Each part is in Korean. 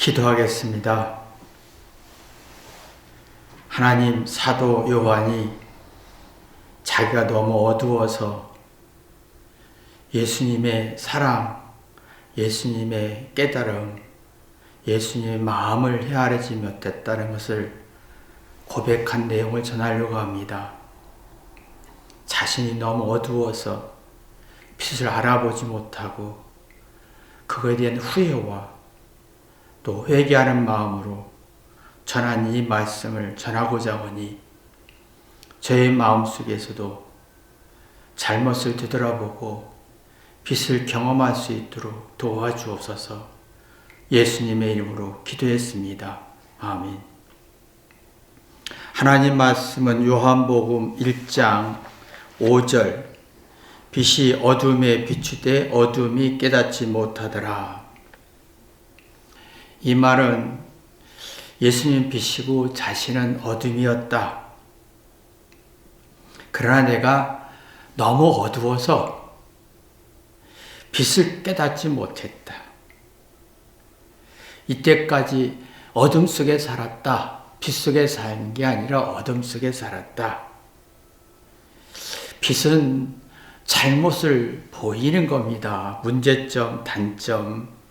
기도하겠습니다. 하나님, 사도 요한이 자기가 너무 어두워서 예수님의 사랑, 예수님의 깨달음, 예수님의 마음을 헤아리지 못했다는 것을 고백한 내용을 전하려고 합니다. 자신이 너무 어두워서 빛을 알아보지 못하고 그거에 대한 후회와 또 회개하는 마음으로 전한 이 말씀을 전하고자 하니 저의 마음속에서도 잘못을 되돌아보고 빛을 경험할 수 있도록 도와주옵소서. 예수님의 이름으로 기도했습니다. 아멘. 하나님 말씀은 요한복음 1장 5절, 빛이 어둠에 비추되 어둠이 깨닫지 못하더라. 이 말은 예수님 빛이고 자신은 어둠이었다. 그러나 내가 너무 어두워서 빛을 깨닫지 못했다. 이때까지 어둠 속에 살았다. 빛 속에 사는 게 아니라 어둠 속에 살았다. 빛은 잘못을 보이는 겁니다. 문제점, 단점.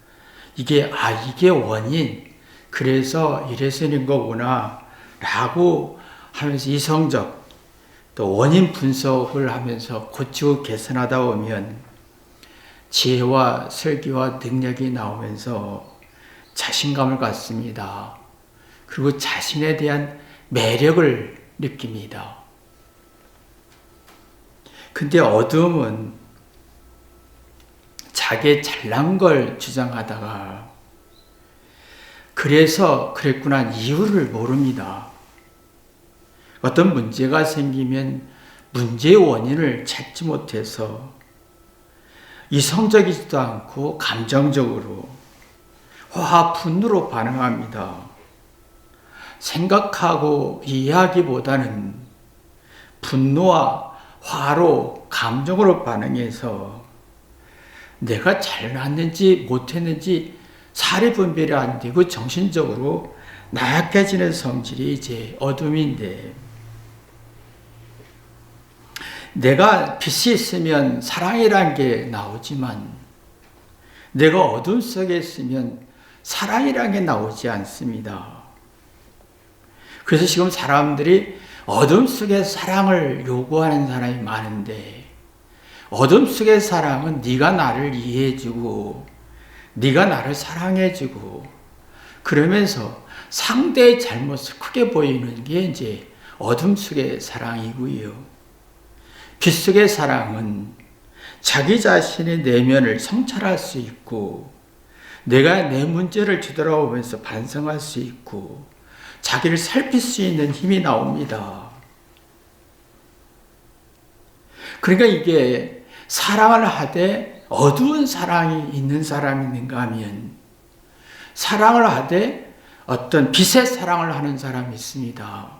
이게 원인. 그래서 이래서 이런 거구나. 라고 하면서 이성적, 또 원인 분석을 하면서 고치고 개선하다 보면 지혜와 설계와 능력이 나오면서 자신감을 갖습니다. 그리고 자신에 대한 매력을 느낍니다. 근데 어둠은 자기의 잘난 걸 주장하다가 그래서 그랬구나 이유를 모릅니다. 어떤 문제가 생기면 문제의 원인을 찾지 못해서 이성적이지도 않고 감정적으로 화와 분노로 반응합니다. 생각하고 이해하기보다는 분노와 화로 감정으로 반응해서 내가 잘났는지 못했는지 사리 분별이 안 되고 정신적으로 나약해지는 성질이 이제 어둠인데, 내가 빛이 있으면 사랑이란 게 나오지만 내가 어둠 속에 있으면 사랑이란 게 나오지 않습니다. 그래서 지금 사람들이 어둠 속에 사랑을 요구하는 사람이 많은데, 어둠 속의 사랑은 네가 나를 이해해주고 네가 나를 사랑해주고 그러면서 상대의 잘못을 크게 보이는 게 이제 어둠 속의 사랑이고요. 빛 속의 사랑은 자기 자신의 내면을 성찰할 수 있고 내가 내 문제를 뒤돌아보면서 반성할 수 있고 자기를 살필 수 있는 힘이 나옵니다. 그러니까 이게 사랑을 하되 어두운 사랑이 있는 사람이 있는가 하면 사랑을 하되 어떤 빛의 사랑을 하는 사람이 있습니다.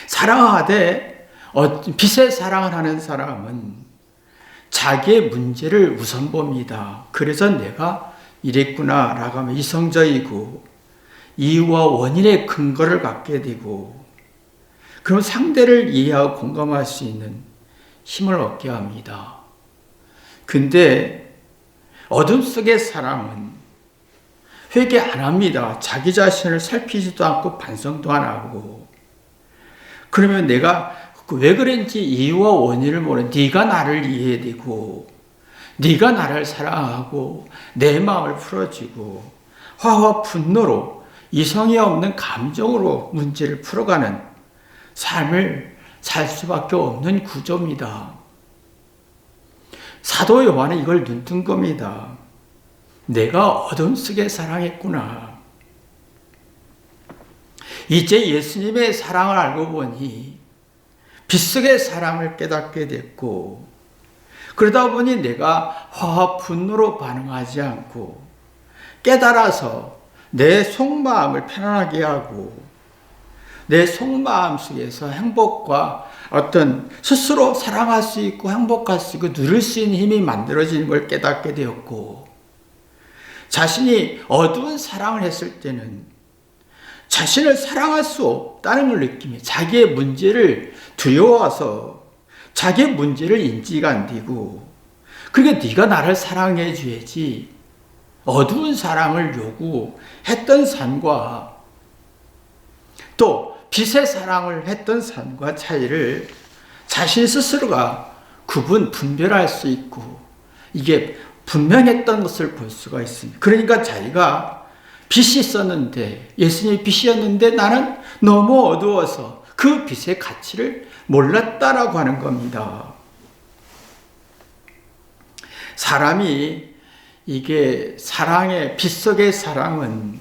사랑하되 빛의 사랑을 하는 사람은 자기의 문제를 우선 봅니다. 그래서 내가 이랬구나 라고 하면 이성적이고 이유와 원인의 근거를 갖게 되고 그럼 상대를 이해하고 공감할 수 있는 힘을 얻게 합니다. 근데 어둠 속의 사랑은 회개 안 합니다. 자기 자신을 살피지도 않고 반성도 안 하고 그러면 내가 왜 그런지 이유와 원인을 모르는 네가 나를 이해되고 네가 나를 사랑하고 내 마음을 풀어주고 화와 분노로 이성이 없는 감정으로 문제를 풀어가는 삶을 살 수밖에 없는 구조입니다. 사도 요한은 이걸 눈뜬 겁니다. 내가 어둠 속에 사랑했구나. 이제 예수님의 사랑을 알고 보니 빛 속의 사랑을 깨닫게 됐고 그러다 보니 내가 화와 분노로 반응하지 않고 깨달아서 내 속마음을 편안하게 하고 내 속마음 속에서 행복과 어떤 스스로 사랑할 수 있고 행복할 수 있고 누릴 수 있는 힘이 만들어지는 걸 깨닫게 되었고 자신이 어두운 사랑을 했을 때는 자신을 사랑할 수 없다는 걸 느끼며 자기의 문제를 두려워서 자기의 문제를 인지가 안 되고, 그러니까 네가 나를 사랑해 줘야지 어두운 사랑을 요구했던 삶과 또 빛의 사랑을 했던 삶과 차이를 자신 스스로가 분별할 수 있고, 이게 분명했던 것을 볼 수가 있습니다. 그러니까 자기가 빛이 있었는데, 예수님이 빛이었는데 나는 너무 어두워서 그 빛의 가치를 몰랐다라고 하는 겁니다. 사람이 이게 사랑의 빛 속의 사랑은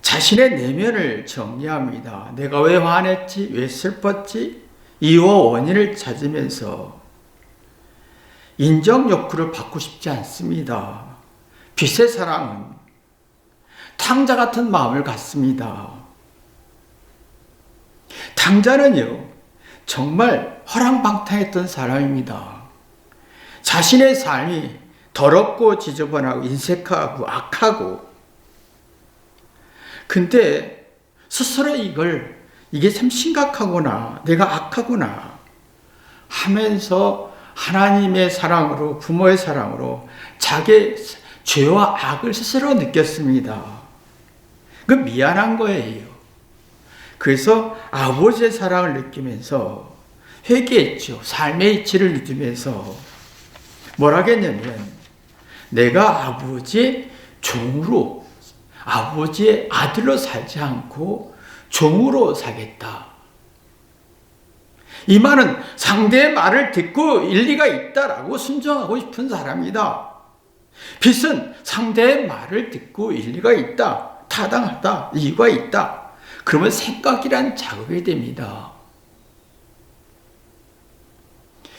자신의 내면을 정리합니다. 내가 왜 화냈지? 왜 슬펐지? 이유와 원인을 찾으면서 인정 욕구를 받고 싶지 않습니다. 빛의 사랑은 탕자 같은 마음을 갖습니다. 탕자는요, 정말 허랑방탕했던 사람입니다. 자신의 삶이 더럽고 지저분하고 인색하고 악하고, 근데 스스로 이게 참 심각하구나, 내가 악하구나 하면서 하나님의 사랑으로, 부모의 사랑으로 자기의 죄와 악을 스스로 느꼈습니다. 그 미안한 거예요. 그래서 아버지의 사랑을 느끼면서 회개했죠. 삶의 이치를 누리면서 뭐라 했냐면, 내가 아버지의 종으로, 아버지의 아들로 살지 않고 종으로 살겠다. 이 말은 상대의 말을 듣고 일리가 있다라고 순종하고 싶은 사람이다. 빛은 상대의 말을 듣고 일리가 있다, 타당하다, 이유가 있다, 그러면 생각이란 자극이 됩니다.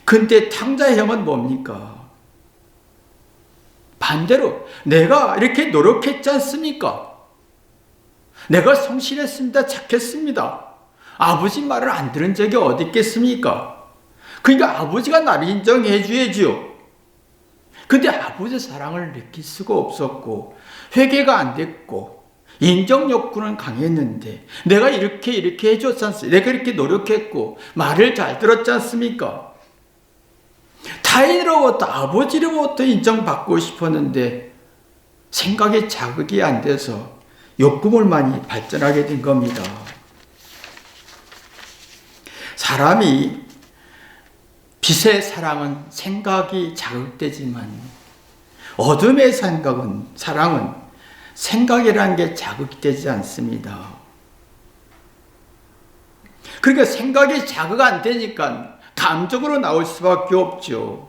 근데 탕자형은 뭡니까? 반대로 내가 이렇게 노력했지 않습니까? 내가 성실했습니다, 착했습니다, 아버지 말을 안 들은 적이 어디 있겠습니까? 그러니까 아버지가 나를 인정해 줘야지요. 근데 아버지의 사랑을 느낄 수가 없었고, 회개가 안 됐고, 인정 욕구는 강했는데, 내가 이렇게 해줬지 않습니까? 내가 이렇게 노력했고 말을 잘 들었지 않습니까? 타인으로부터, 아버지로부터 인정받고 싶었는데 생각에 자극이 안 돼서 욕구물만이 발전하게 된 겁니다. 사람이 빛의 사랑은 생각이 자극되지만 어둠의 사랑은 생각이라는 게 자극이 되지 않습니다. 그러니까 생각이 자극 안 되니까 감정으로 나올 수밖에 없죠.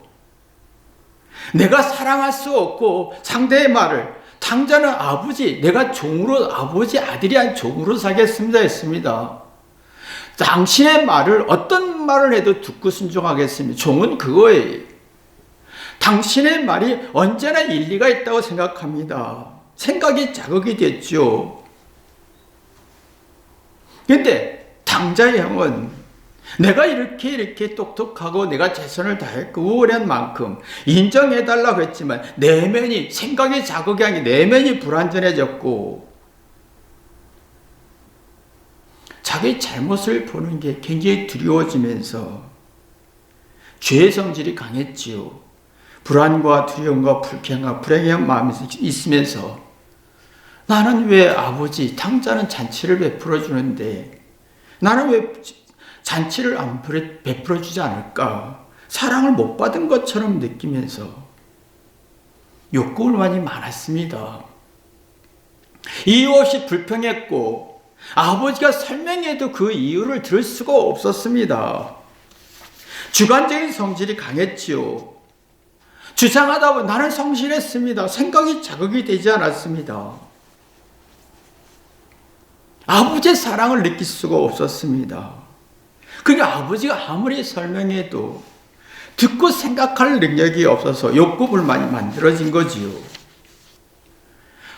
내가 사랑할 수 없고 상대의 말을, 탕자는 아버지, 내가 종으로, 아버지 아들이 한 종으로 살겠습니다 했습니다. 당신의 말을, 어떤 말을 해도 듣고 순종하겠습니다. 종은 그거예요. 당신의 말이 언제나 일리가 있다고 생각합니다. 생각이 자극이 됐죠. 근데 탕자의 형은 내가 이렇게 똑똑하고 내가 최선을 다했고 우월한 만큼 인정해달라고 했지만 내면이, 생각이 자극이 아니라 내면이 불완전해졌고 자기 잘못을 보는 게 굉장히 두려워지면서 죄의 성질이 강했지요. 불안과 두려움과 불평과 불행한 마음이 있으면서 나는 왜 아버지, 탕자는 잔치를 베풀어 주는데 나는 왜 잔치를 안 베풀어 주지 않을까? 사랑을 못 받은 것처럼 느끼면서 욕구불만이 많았습니다. 이유 없이 불평했고 아버지가 설명해도 그 이유를 들을 수가 없었습니다. 주관적인 성질이 강했지요. 주장하다 보면 나는 성실했습니다. 생각이 자극이 되지 않았습니다. 아버지의 사랑을 느낄 수가 없었습니다. 그러니까 아버지가 아무리 설명해도 듣고 생각할 능력이 없어서 욕구불만이 만들어진 거지요.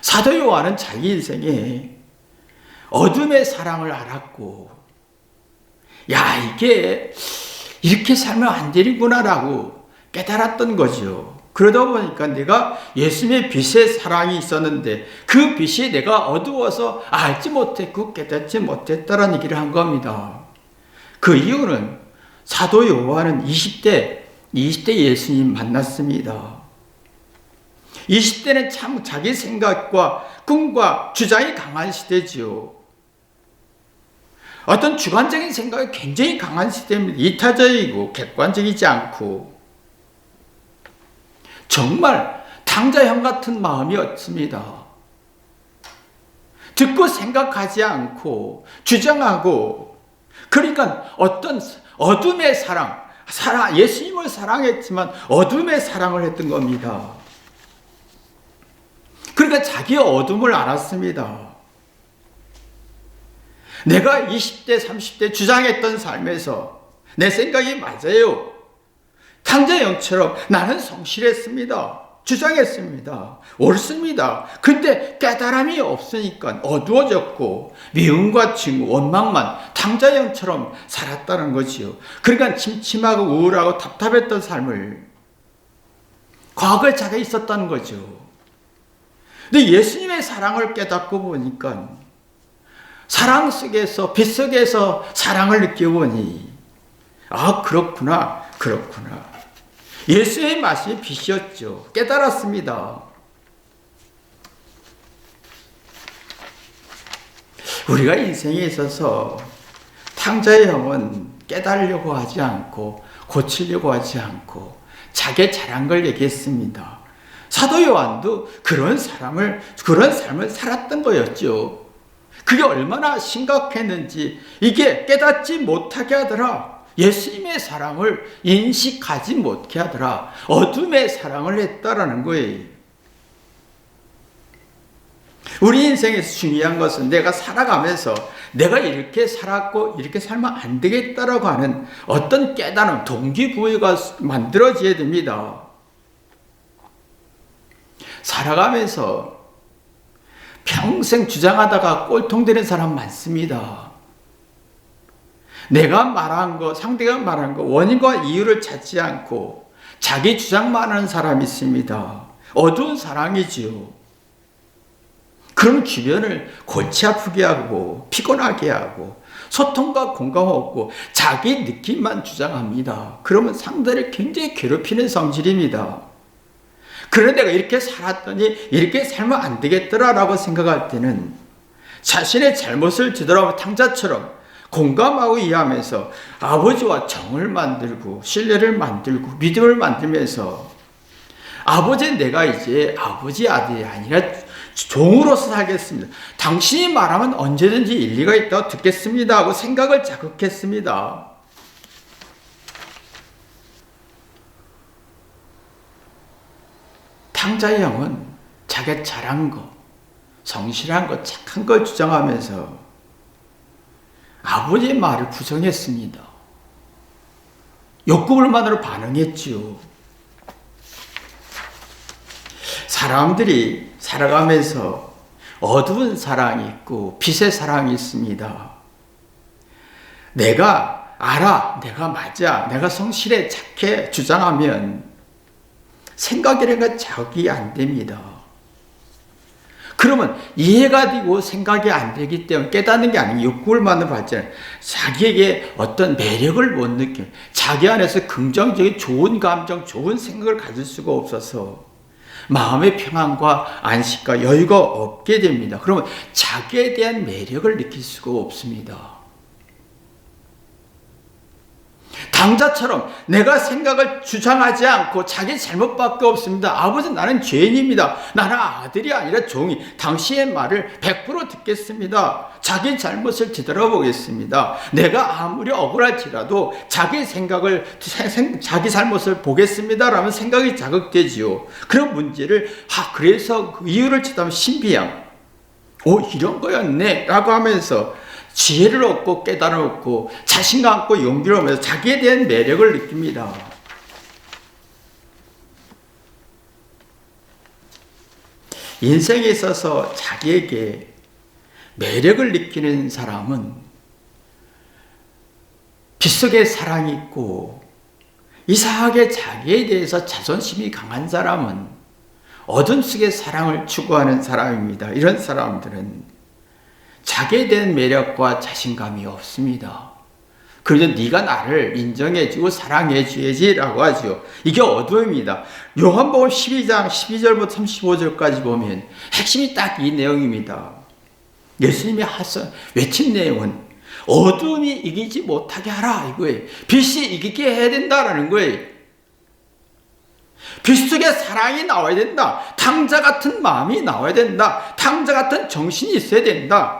사도 요한은 자기 인생에 어둠의 사랑을 알았고, 야, 이게 이렇게 살면 안 되는구나라고 깨달았던 거죠. 그러다 보니까 내가 예수님의 빛의 사랑이 있었는데 그 빛이 내가 어두워서 알지 못했고 깨닫지 못했다라는 얘기를 한 겁니다. 그 이유는 사도 요한은 20대 예수님 만났습니다. 20대는 참 자기 생각과 꿈과 주장이 강한 시대지요. 어떤 주관적인 생각이 굉장히 강한 시대입니다. 이타적이고 객관적이지 않고 정말 탕자형 같은 마음이었습니다. 듣고 생각하지 않고 주장하고, 그러니까 어떤 어둠의 사랑, 예수님을 사랑했지만 어둠의 사랑을 했던 겁니다. 그러니까 자기의 어둠을 알았습니다. 내가 20대, 30대 주장했던 삶에서 내 생각이 맞아요. 탕자형처럼 나는 성실했습니다. 주장했습니다. 옳습니다. 근데 깨달음이 없으니까 어두워졌고 미움과 증오, 원망만 탕자형처럼 살았다는 거지요. 그러니까 침침하고 우울하고 답답했던 삶을 과거에 자기가 있었다는 거죠. 근데 예수님의 사랑을 깨닫고 보니까 사랑 속에서, 빛 속에서 사랑을 느껴보니 아, 그렇구나. 예수의 맛이 빛이었죠. 깨달았습니다. 우리가 인생에 있어서 탕자의 형은 깨달으려고 하지 않고 고치려고 하지 않고 자기 잘한 걸 얘기했습니다. 사도 요한도 그런 삶을 살았던 거였죠. 그게 얼마나 심각했는지 이게 깨닫지 못하게 하더라. 예수님의 사랑을 인식하지 못하게 하더라. 어둠의 사랑을 했다라는 거예요. 우리 인생에서 중요한 것은 내가 살아가면서 내가 이렇게 살았고 이렇게 살면 안 되겠다라고 하는 어떤 깨달음, 동기부여가 만들어져야 됩니다. 살아가면서 평생 주장하다가 꼴통되는 사람 많습니다. 내가 말한 거, 상대가 말한 거, 원인과 이유를 찾지 않고 자기 주장만 하는 사람이 있습니다. 어두운 사랑이지요. 그럼 주변을 골치 아프게 하고 피곤하게 하고 소통과 공감 없고 자기 느낌만 주장합니다. 그러면 상대를 굉장히 괴롭히는 성질입니다. 그런데 내가 이렇게 살았더니 이렇게 살면 안 되겠더라라고 생각할 때는 자신의 잘못을 뒤돌아보면 탕자처럼 공감하고 이해하면서 아버지와 정을 만들고 신뢰를 만들고 믿음을 만들면서 아버지, 내가 이제 아버지 아들이 아니라 종으로서 살겠습니다. 당신이 말하면 언제든지 일리가 있다고 듣겠습니다 하고 생각을 자극했습니다. 탕자의 형은 자기가 잘한 거, 성실한 거, 착한 걸 주장하면서 아버지의 말을 부정했습니다. 욕구불만으로 반응했지요. 사람들이 살아가면서 어두운 사랑이 있고 빛의 사랑이 있습니다. 내가 알아, 내가 맞아, 내가 성실해, 착해 주장하면 생각이라는 건 자극이 안 됩니다. 그러면 이해가 되고 생각이 안 되기 때문에 깨닫는 게 아니고 욕구불만으로 받잖아요. 자기에게 어떤 매력을 못 느껴요. 자기 안에서 긍정적인 좋은 감정, 좋은 생각을 가질 수가 없어서 마음의 평안과 안식과 여유가 없게 됩니다. 그러면 자기에 대한 매력을 느낄 수가 없습니다. 당자처럼 내가 생각을 주장하지 않고 자기 잘못밖에 없습니다. 아버지, 나는 죄인입니다. 나는 아들이 아니라 종이. 당신의 말을 100% 듣겠습니다. 자기 잘못을 뒤돌아보겠습니다. 내가 아무리 억울할지라도 자기 생각을, 자기 잘못을 보겠습니다 라면 생각이 자극되지요. 그런 문제를 그래서 그 이유를 찾아보면 신비양, 이런 거였네 라고 하면서 지혜를 얻고 깨달음을 얻고 자신감 얻고 용기를 얻으면서 자기에 대한 매력을 느낍니다. 인생에 있어서 자기에게 매력을 느끼는 사람은 빛 속에 사랑이 있고 이상하게 자기에 대해서 자존심이 강한 사람은 어둠 속의 사랑을 추구하는 사람입니다. 이런 사람들은 자기에 대한 매력과 자신감이 없습니다. 그래서 네가 나를 인정해주고 사랑해줘야지 라고 하죠. 이게 어둠입니다. 요한복음 12장 12절부터 35절까지 보면 핵심이 딱 이 내용입니다. 예수님이 외친 내용은 어둠이 이기지 못하게 하라 이거예요. 빛이 이기게 해야 된다라는 거예요. 빛 속에 사랑이 나와야 된다. 탕자 같은 마음이 나와야 된다. 탕자 같은 정신이 있어야 된다.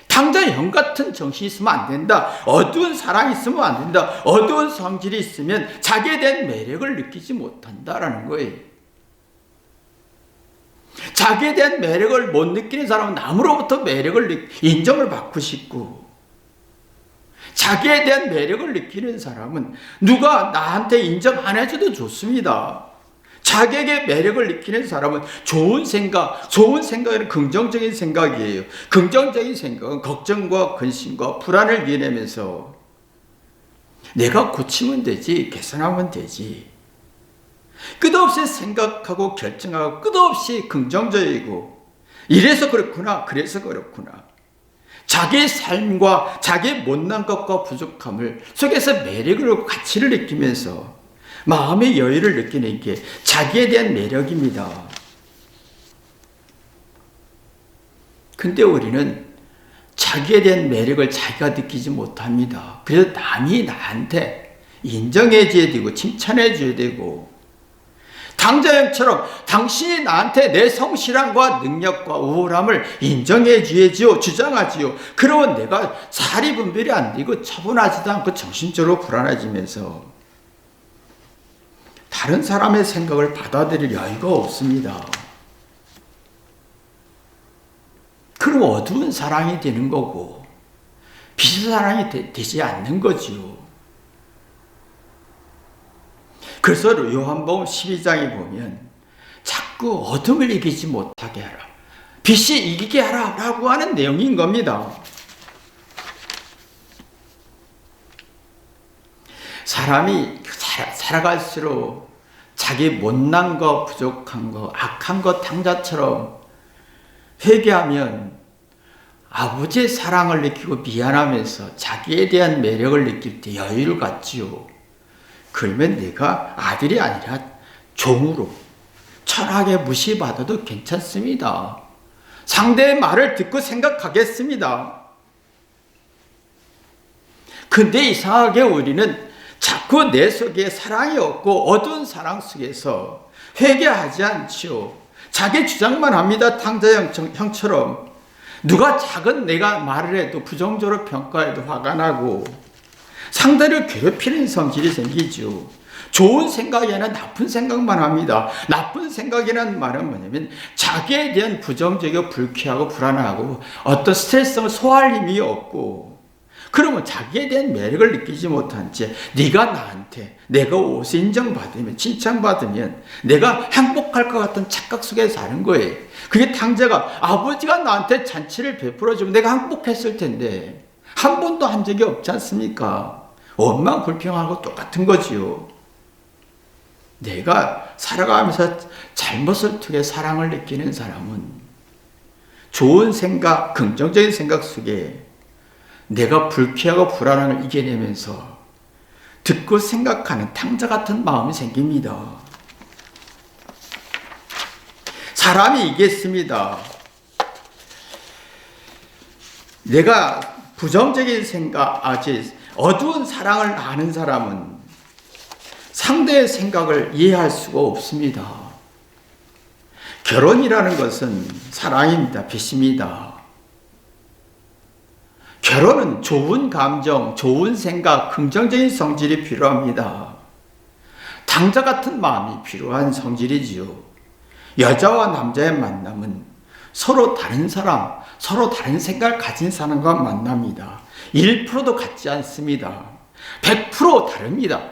탕자 영 같은 정신이 있으면 안 된다. 어두운 사랑이 있으면 안 된다. 어두운 성질이 있으면 자기에 대한 매력을 느끼지 못한다라는 거예요. 자기에 대한 매력을 못 느끼는 사람은 남으로부터 매력을 인정을 받고 싶고, 자기에 대한 매력을 느끼는 사람은 누가 나한테 인정 안 해줘도 좋습니다. 자기에게 매력을 느끼는 사람은 좋은 생각은 긍정적인 생각이에요. 긍정적인 생각은 걱정과 근심과 불안을 이겨내면서 내가 고치면 되지, 개선하면 되지. 끝없이 생각하고 결정하고 끝없이 긍정적이고, 이래서 그렇구나, 그래서 그렇구나. 자기의 삶과 자기의 못난 것과 부족함을 속에서 매력으로 가치를 느끼면서 마음의 여유를 느끼는 게 자기에 대한 매력입니다. 근데 우리는 자기에 대한 매력을 자기가 느끼지 못합니다. 그래서 남이 나한테 인정해 줘야 되고 칭찬해 줘야 되고, 당자형처럼 당신이 나한테 내 성실함과 능력과 우월함을 인정해 줘야지요, 주장하지요. 그러면 내가 사리 분별이 안 되고 차분하지도 않고 정신적으로 불안해지면서 다른 사람의 생각을 받아들일 여유가 없습니다. 그럼 어두운 사랑이 되는 거고 빛의 사랑이 되지 않는 거지요. 그래서 요한복음 12장에 보면 자꾸 어둠을 이기지 못하게 하라, 빛이 이기게 하라 라고 하는 내용인 겁니다. 사람이 살아갈수록 자기 못난 거, 부족한 거, 악한 거 탕자처럼 회개하면 아버지의 사랑을 느끼고 미안하면서 자기에 대한 매력을 느낄 때 여유를 갖지요. 그러면 내가 아들이 아니라 종으로 천하게 무시받아도 괜찮습니다. 상대의 말을 듣고 생각하겠습니다. 근데 이상하게 우리는 자꾸 내 속에 사랑이 없고 어두운 사랑 속에서 회개하지 않지요. 자기 주장만 합니다. 탕자형처럼. 누가 작은 내가 말을 해도 부정적으로 평가해도 화가 나고 상대를 괴롭히는 성질이 생기죠. 좋은 생각이 아니라 나쁜 생각만 합니다. 나쁜 생각이라는 말은 뭐냐면 자기에 대한 부정적이고 불쾌하고 불안하고 어떤 스트레스를 소화할 힘이 없고, 그러면 자기에 대한 매력을 느끼지 못한 채 네가 나한테 내가 옷을 인정받으면 칭찬받으면 내가 행복할 것 같은 착각 속에 사는 거예요. 그게 탕자가 아버지가 나한테 잔치를 베풀어주면 내가 행복했을 텐데 한 번도 한 적이 없지 않습니까? 원망불평하고 똑같은 거지요. 내가 살아가면서 잘못을 통해 사랑을 느끼는 사람은 좋은 생각, 긍정적인 생각 속에 내가 불쾌하고 불안함을 이겨내면서 듣고 생각하는 탕자 같은 마음이 생깁니다. 사람이 이겠습니다. 내가 부정적인 생각, 어두운 사랑을 아는 사람은 상대의 생각을 이해할 수가 없습니다. 결혼이라는 것은 사랑입니다. 빛입니다. 결혼은 좋은 감정, 좋은 생각, 긍정적인 성질이 필요합니다. 탕자 같은 마음이 필요한 성질이지요. 여자와 남자의 만남은 서로 다른 사람, 서로 다른 생각을 가진 사람과 만납니다. 1%도 같지 않습니다. 100% 다릅니다.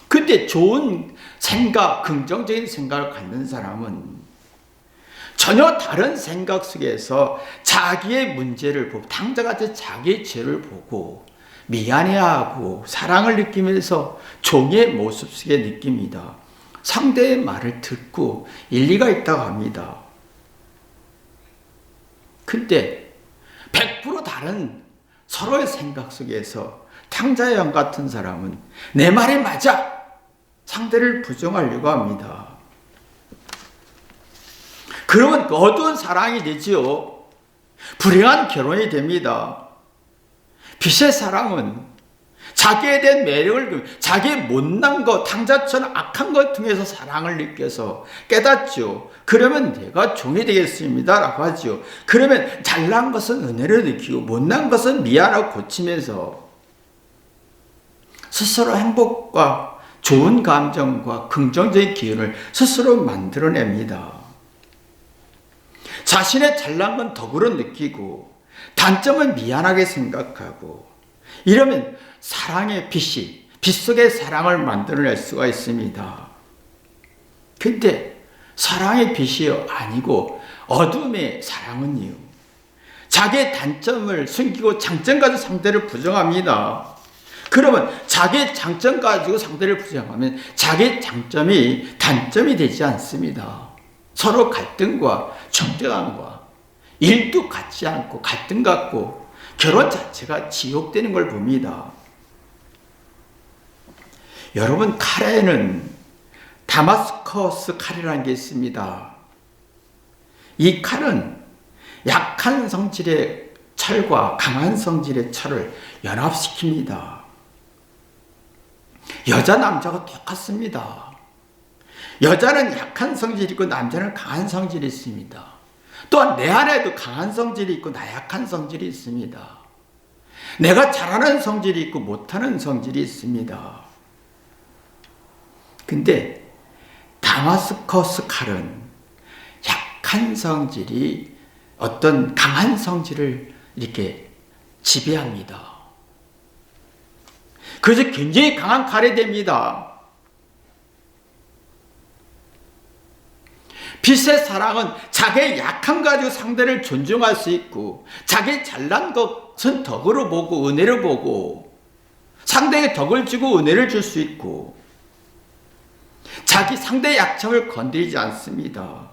근데 좋은 생각, 긍정적인 생각을 갖는 사람은 전혀 다른 생각 속에서 자기의 문제를 보고, 탕자같이 자기의 죄를 보고 미안해하고 사랑을 느끼면서 종의 모습 속에 느낍니다. 상대의 말을 듣고 일리가 있다고 합니다. 근데 100% 다른 서로의 생각 속에서 탕자의 양 같은 사람은 내 말이 맞아! 상대를 부정하려고 합니다. 그러면 어두운 사랑이 되지요. 불행한 결혼이 됩니다. 빛의 사랑은 자기에 대한 매력을, 자기의 못난 것, 탕자처럼 악한 것 통해서 사랑을 느껴서 깨닫죠. 그러면 내가 종이 되겠습니다 라고 하죠. 그러면 잘난 것은 은혜를 느끼고 못난 것은 미안하고 고치면서 스스로 행복과 좋은 감정과 긍정적인 기운을 스스로 만들어냅니다. 자신의 잘난 건 덕으로 느끼고 단점은 미안하게 생각하고 이러면 사랑의 빛이 빛 속의 사랑을 만들어낼 수가 있습니다. 근데 사랑의 빛이 아니고 어둠의 사랑은요, 자기의 단점을 숨기고 장점 가지고 상대를 부정합니다. 그러면 자기의 장점 가지고 상대를 부정하면 자기의 장점이 단점이 되지 않습니다. 서로 갈등과 정죄감과 일도 같지 않고 갈등 같고 결혼 자체가 지옥되는 걸 봅니다. 여러분, 칼에는 다마스커스 칼이라는 게 있습니다. 이 칼은 약한 성질의 철과 강한 성질의 철을 연합시킵니다. 여자 남자가 똑같습니다. 여자는 약한 성질이 있고 남자는 강한 성질이 있습니다. 또한 내 안에도 강한 성질이 있고 나약한 성질이 있습니다. 내가 잘하는 성질이 있고 못하는 성질이 있습니다. 근데 다마스커스 칼은 약한 성질이 어떤 강한 성질을 이렇게 지배합니다. 그래서 굉장히 강한 칼이 됩니다. 빛의 사랑은 자기의 약한 가지고 상대를 존중할 수 있고 자기 잘난 것은 덕으로 보고 은혜를 보고 상대에게 덕을 주고 은혜를 줄 수 있고 자기 상대의 약점을 건드리지 않습니다.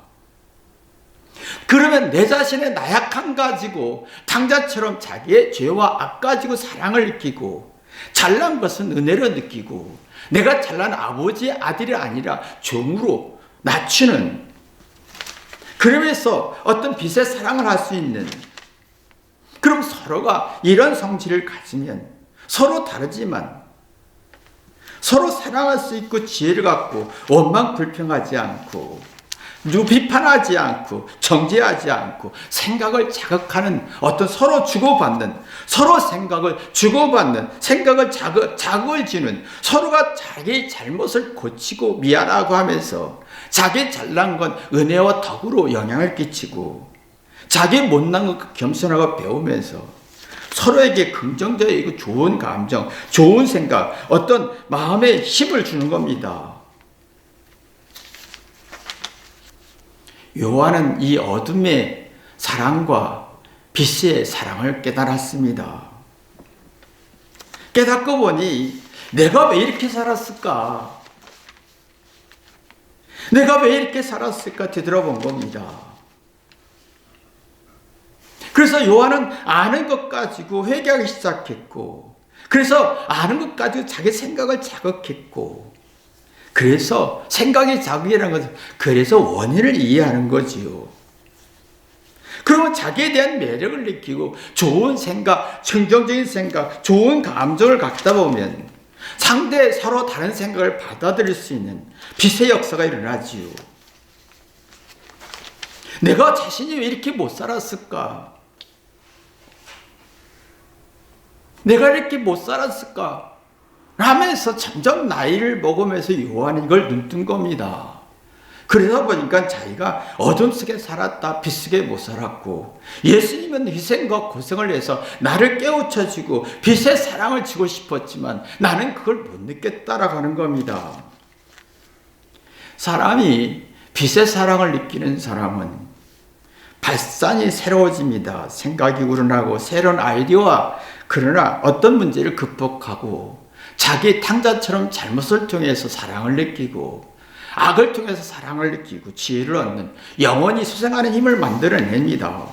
그러면 내 자신의 나약함 가지고 탕자처럼 자기의 죄와 악 가지고 사랑을 느끼고 잘난 것은 은혜로 느끼고 내가 잘난 아버지의 아들이 아니라 종으로 낮추는, 그러면서 어떤 빛의 사랑을 할 수 있는, 그럼 서로가 이런 성질을 가지면 서로 다르지만 서로 사랑할 수 있고 지혜를 갖고 원망 불평하지 않고 누구 비판하지 않고 정죄하지 않고 생각을 자극하는 어떤 서로 주고받는, 서로 생각을 주고받는, 생각을 자극을 주는, 서로가 자기 잘못을 고치고 미안하고 하면서 자기 잘난 건 은혜와 덕으로 영향을 끼치고 자기 못난 것 겸손하고 배우면서 서로에게 긍정적이고 좋은 감정, 좋은 생각, 어떤 마음에 힘을 주는 겁니다. 요한은 이 어둠의 사랑과 빛의 사랑을 깨달았습니다. 깨닫고 보니 내가 왜 이렇게 살았을까? 내가 왜 이렇게 살았을까 되돌아본 겁니다. 그래서 요한은 아는 것 가지고 회개하기 시작했고, 그래서 아는 것 가지고 자기 생각을 자극했고, 그래서 생각이 자극이라는 것은 그래서 원인을 이해하는 거지요. 그러면 자기에 대한 매력을 느끼고 좋은 생각, 긍정적인 생각, 좋은 감정을 갖다 보면 상대 서로 다른 생각을 받아들일 수 있는 빛의 역사가 일어나지요. 내가 자신이 왜 이렇게 못 살았을까? 내가 이렇게 못 살았을까? 하면서 점점 나이를 먹으면서 요한은 이걸 눈뜬 겁니다. 그러다 보니까 자기가 어둠 속에 살았다, 빛 속에 못 살았고, 예수님은 희생과 고생을 해서 나를 깨우쳐주고 빛의 사랑을 주고 싶었지만 나는 그걸 못 느꼈다라고 하는 겁니다. 사람이 빛의 사랑을 느끼는 사람은 발산이 새로워집니다. 생각이 우러나고 새로운 아이디어와 그러나 어떤 문제를 극복하고 자기 탕자처럼 잘못을 통해서 사랑을 느끼고 악을 통해서 사랑을 느끼고 지혜를 얻는 영원히 수생하는 힘을 만들어냅니다.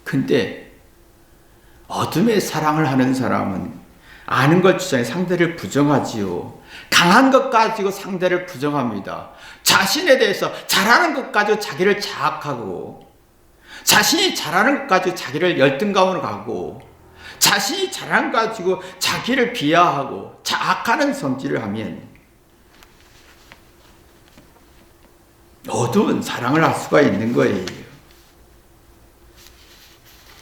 근데 어둠의 사랑을 하는 사람은 아는 것 주장에 상대를 부정하지요. 강한 것 가지고 상대를 부정합니다. 자신에 대해서 잘하는 것 가지고 자기를 자학하고, 자신이 잘하는 것 가지고 자기를 열등감으로 가고, 자신이 잘하는 것 가지고 자기를 비하하고 자학하는 성질을 하면 어두운 사랑을 할 수가 있는 거예요.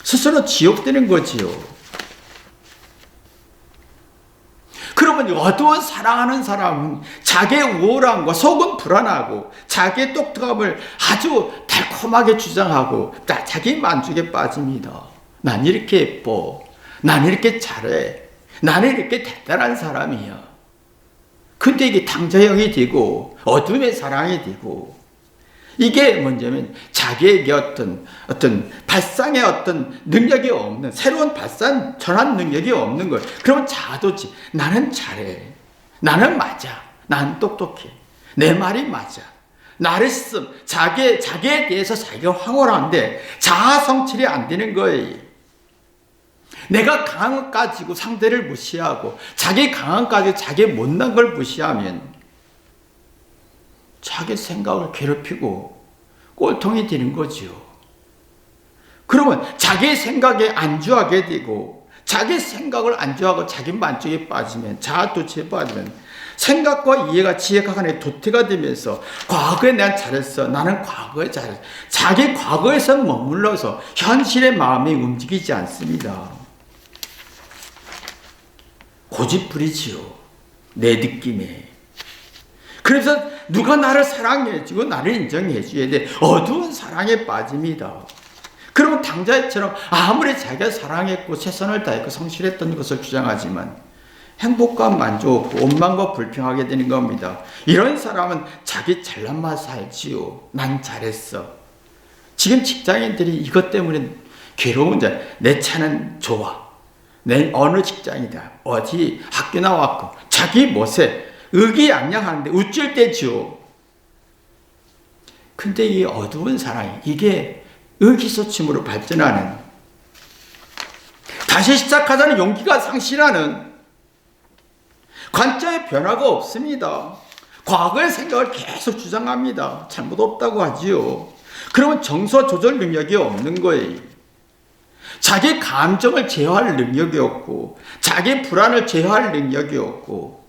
스스로 지옥되는 거지요. 그러면 어두운 사랑하는 사람은 자기의 우월함과 속은 불안하고 자기의 똑똑함을 아주 달콤하게 주장하고 자기 만족에 빠집니다. 난 이렇게 예뻐. 난 이렇게 잘해. 나는 이렇게 대단한 사람이야. 근데 이게 탕자형이 되고 어둠의 사랑이 되고, 이게 뭐냐면 자기에게 어떤 발상의 어떤 능력이 없는, 새로운 발상 전환 능력이 없는 거예요. 그러면 자아도취. 나는 잘해. 나는 맞아. 나는 똑똑해. 내 말이 맞아. 나르시즘. 자기에 대해서 자기가 황홀한데 자아 성찰이 안 되는 거예요. 내가 강한 것 가지고 상대를 무시하고 자기 강한 것 가지고 자기 못난 걸 무시하면 자기 생각을 괴롭히고 꼴통이 되는 거지요. 그러면 자기 생각에 안주하게 되고, 자기 생각을 안주하고 자기 만족에 빠지면, 자아도취에 빠지면 생각과 이해가 지혜가 간에 도태가 되면서 과거에 내가 잘했어. 나는 과거에 잘했어. 자기 과거에서 머물러서 현실의 마음이 움직이지 않습니다. 고집부리지요. 내 느낌에. 그래서 누가 나를 사랑해주고 나를 인정해줘야 돼. 어두운 사랑에 빠집니다. 그러면 당자처럼 아무리 자기가 사랑했고 최선을 다했고 성실했던 것을 주장하지만 행복과 만족, 원망과 불평하게 되는 겁니다. 이런 사람은 자기 잘난 맛 살지요. 난 잘했어. 지금 직장인들이 이것 때문에 괴로운 자. 내 차는 좋아. 내 어느 직장이다. 어디 학교 나왔고 자기 못에 의기양양하는데 우쭐대죠. 근데 이 어두운 사랑이, 이게 의기소침으로 발전하는, 다시 시작하자는 용기가 상실하는, 관점의 변화가 없습니다. 과거의 생각을 계속 주장합니다. 잘못 없다고 하지요. 그러면 정서 조절 능력이 없는 거예요. 자기 감정을 제어할 능력이 없고 자기 불안을 제어할 능력이 없고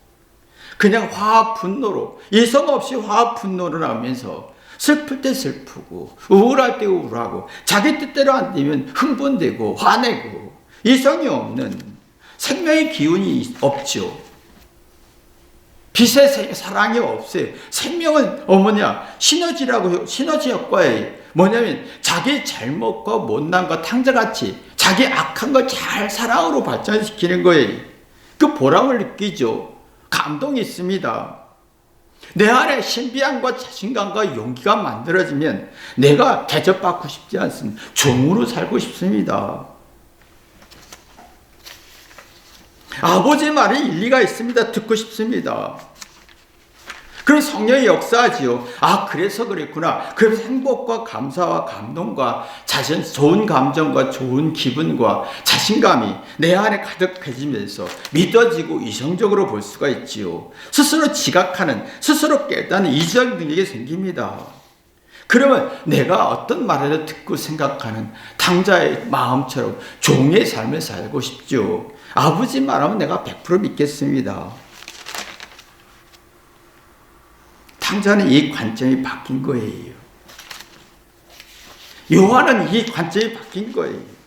그냥 화합 분노로, 이성 없이 화합 분노를 하면서 슬플 때 슬프고 우울할 때 우울하고 자기 뜻대로 안 되면 흥분되고 화내고, 이성이 없는, 생명의 기운이 없죠. 빛의 사랑이 없어요. 생명은 시너지라고, 시너지 효과에 뭐냐면 자기 잘못과 못난 것 탕자같이 자기 악한 걸 잘 사랑으로 발전시키는 거예요. 그 보람을 느끼죠. 감동이 있습니다. 내 안에 신비함과 자신감과 용기가 만들어지면 내가 대접받고 싶지 않습니다. 종으로 살고 싶습니다. 아버지 말에 일리가 있습니다. 듣고 싶습니다. 그럼 성령이 역사하지요. 아, 그래서 그랬구나. 그래서 행복과 감사와 감동과 좋은 감정과 좋은 기분과 자신감이 내 안에 가득해지면서 믿어지고 이성적으로 볼 수가 있지요. 스스로 지각하는, 스스로 깨닫는 이적 능력이 생깁니다. 그러면 내가 어떤 말을 듣고 생각하는 탕자의 마음처럼 종의 삶을 살고 싶죠. 아버지 말하면 내가 100% 믿겠습니다. 탕자는 이 관점이 바뀐 거예요. 요한은 이 관점이 바뀐 거예요.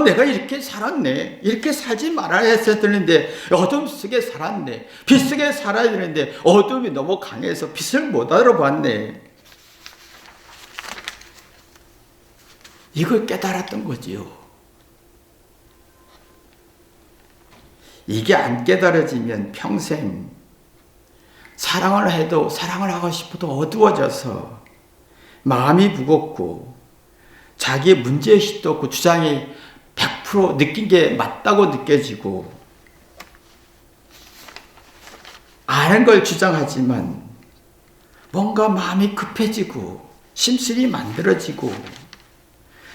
내가 이렇게 살았네. 이렇게 살지 말아야 했어야 되는데 어둠 속에 살았네. 빛 속에 살아야 되는데 어둠이 너무 강해서 빛을 못 알아봤네. 이걸 깨달았던 거지요. 이게 안 깨달아지면 평생 사랑을 해도, 사랑을 하고 싶어도 어두워져서 마음이 무겁고 자기의 문제의식도 없고 주장이 100% 느낀 게 맞다고 느껴지고 아는 걸 주장하지만 뭔가 마음이 급해지고 심술이 만들어지고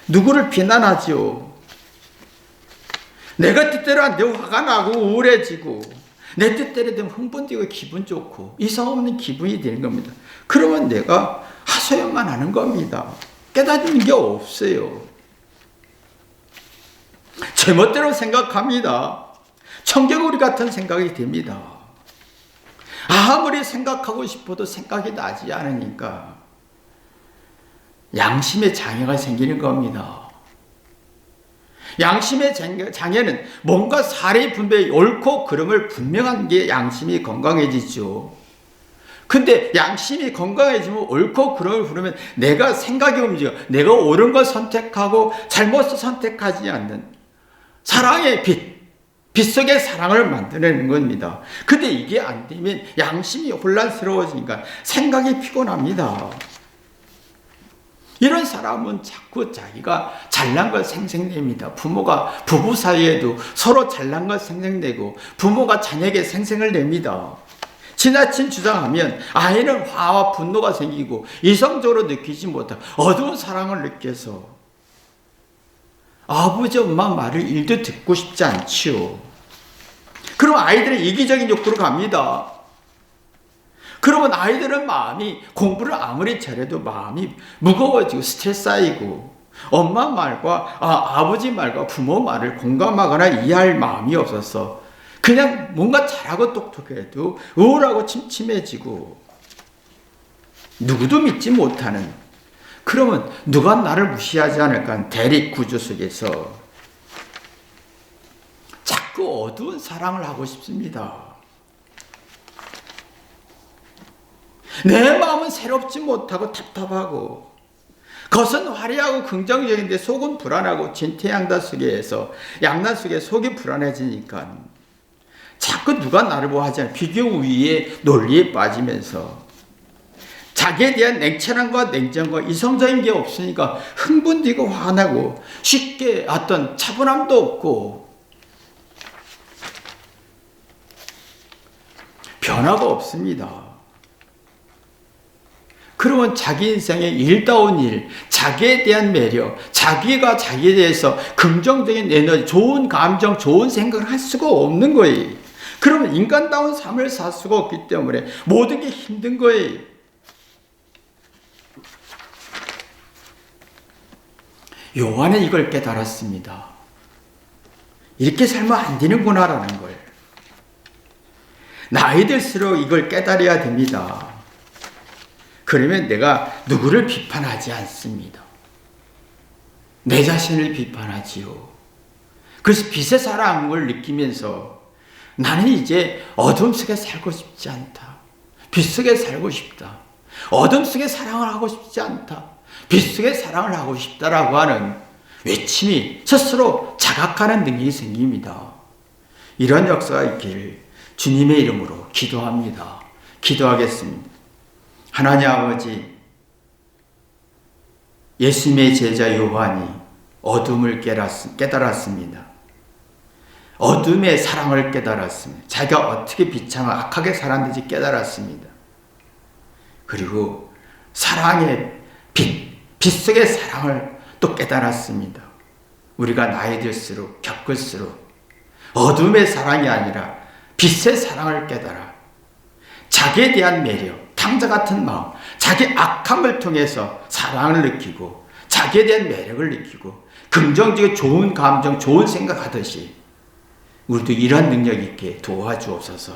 누구를 비난하죠. 내가 뜻대로 안 되면 화가 나고 우울해지고 내 뜻대로 되면 흥분되고 기분 좋고 이상 없는 기분이 되는 겁니다. 그러면 내가 하소연만 하는 겁니다. 깨닫는 게 없어요. 제멋대로 생각합니다. 청개구리 같은 생각이 됩니다. 아무리 생각하고 싶어도 생각이 나지 않으니까 양심의 장애가 생기는 겁니다. 양심의 장애는 뭔가 사리 분별이 옳고 그름을 분명한 게 양심이 건강해지죠. 근데 양심이 건강해지면 옳고 그름을 부르면 내가 생각이 움직여 내가 옳은 걸 선택하고 잘못을 선택하지 않는 사랑의 빛 속의 사랑을 만들어내는 겁니다. 근데 이게 안 되면 양심이 혼란스러워지니까 생각이 피곤합니다. 이런 사람은 자꾸 자기가 잘난 걸 생색냅니다. 부부 사이에도 서로 잘난 걸 생색내고 부모가 자녀에게 생색을 냅니다. 지나친 주장하면 아이는 화와 분노가 생기고 이성적으로 느끼지 못하고 어두운 사랑을 느껴서 아버지 엄마 말을 일도 듣고 싶지 않지요. 그럼 아이들은 이기적인 욕구로 갑니다. 그러면 아이들은 마음이 공부를 아무리 잘해도 마음이 무거워지고 스트레스 쌓이고 엄마 말과 아버지 말과 부모 말을 공감하거나 이해할 마음이 없어서 그냥 뭔가 잘하고 똑똑해도 우울하고 침침해지고 누구도 믿지 못하는 그러면 누가 나를 무시하지 않을까 하는 대립 구조 속에서 자꾸 어두운 사랑을 하고 싶습니다. 내 마음은 새롭지 못하고 답답하고 겉은 화려하고 긍정적인데 속은 불안하고 진퇴양난 속에서 양난 속에 속이 불안해지니까 자꾸 누가 나를 보하지 않아 비교 우위의 논리에 빠지면서 자기에 대한 냉철함과 냉정과 이성적인 게 없으니까 흥분되고 화나고 쉽게 어떤 차분함도 없고 변화가 없습니다. 그러면 자기 인생의 일다운 일, 자기에 대한 매력, 자기가 자기에 대해서 긍정적인 에너지, 좋은 감정, 좋은 생각을 할 수가 없는 거예요. 그러면 인간다운 삶을 살 수가 없기 때문에 모든 게 힘든 거예요. 요한은 이걸 깨달았습니다. 이렇게 살면 안 되는구나라는 걸. 나이 들수록 이걸 깨달아야 됩니다. 그러면 내가 누구를 비판하지 않습니다. 내 자신을 비판하지요. 그래서 빛의 사랑을 느끼면서 나는 이제 어둠 속에 살고 싶지 않다. 빛 속에 살고 싶다. 어둠 속에 사랑을 하고 싶지 않다. 빛 속에 사랑을 하고 싶다라고 하는 외침이 스스로 자각하는 능력이 생깁니다. 이런 역사가 있기를 주님의 이름으로 기도합니다. 기도하겠습니다. 하나님 아버지, 예수님의 제자 요한이 어둠을 깨달았습니다. 어둠의 사랑을 깨달았습니다. 자기가 어떻게 비참하고 악하게 살았는지 깨달았습니다. 그리고 사랑의 빛 속의 사랑을 또 깨달았습니다. 우리가 나이 들수록 겪을수록 어둠의 사랑이 아니라 빛의 사랑을 깨달아 자기에 대한 매력, 탕자 같은 마음, 자기 악함을 통해서 사랑을 느끼고 자기에 대한 매력을 느끼고 긍정적인 좋은 감정, 좋은 생각하듯이 우리도 이런 능력 있게 도와주옵소서.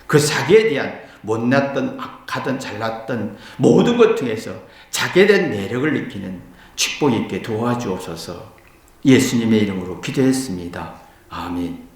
그 자기에 대한 못났던 악하던 잘났던 모든 것 통해서 자기에 대한 매력을 느끼는 축복 있게 도와주옵소서. 예수님의 이름으로 기도했습니다. 아멘.